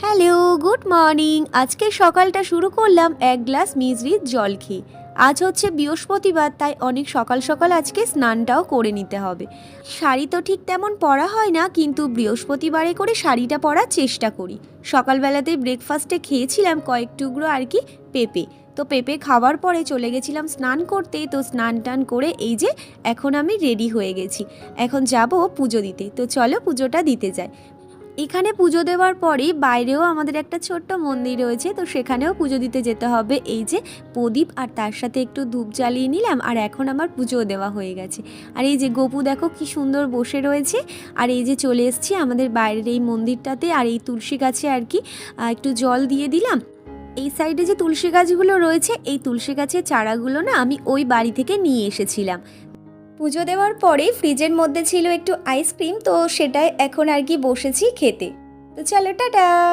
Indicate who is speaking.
Speaker 1: Hello, good morning. আজকে সকালটা শুরু করলাম এক গ্লাস মিজরির জল খেয়ে। আজ হচ্ছে বৃহস্পতিবার, তাই অনেক সকাল সকাল আজকে স্নানটাও করে নিতে হবে। শাড়ি তো ঠিক তেমন পরা হয় না, কিন্তু বৃহস্পতিবারে করে শাড়িটা পরার চেষ্টা করি। সকালবেলাতেই ব্রেকফাস্টে খেয়েছিলাম কয়েক টুকরো আর কি পেঁপে। তো পেঁপে খাওয়ার পরে চলে গেছিলাম স্নান করতে। তো স্নান টান করে এই যে এখন আমি রেডি হয়ে গেছি। এখন যাব পুজো দিতে। তো চলো পুজোটা দিতে যাই। এখানে পুজো দেওয়ার পরেই বাইরেও আমাদের একটা ছোট্ট মন্দির রয়েছে, তো সেখানেও পুজো দিতে যেতে হবে। এই যে প্রদীপ আর তার সাথে একটু ধূপ জ্বালিয়ে নিলাম, আর এখন আমার পুজো দেওয়া হয়ে গেছে। আর এই যে গপু দেখো কি সুন্দর বসে রয়েছে। আর এই যে চলে এসেছি আমাদের বাইরের এই মন্দিরটাতে, আর এই তুলসী গাছে আর কি একটু জল দিয়ে দিলাম। এই সাইডে যে তুলসী গাছগুলো রয়েছে, এই তুলসী গাছের চারাগুলো না আমি ওই বাড়ি থেকে নিয়ে এসেছিলাম। পুজো দেওয়ার পরে ফ্রিজের মধ্যে ছিল একটু আইসক্রিম, তো সেটাই এখন আর কি বসেছি খেতে। তো চলো টাটা।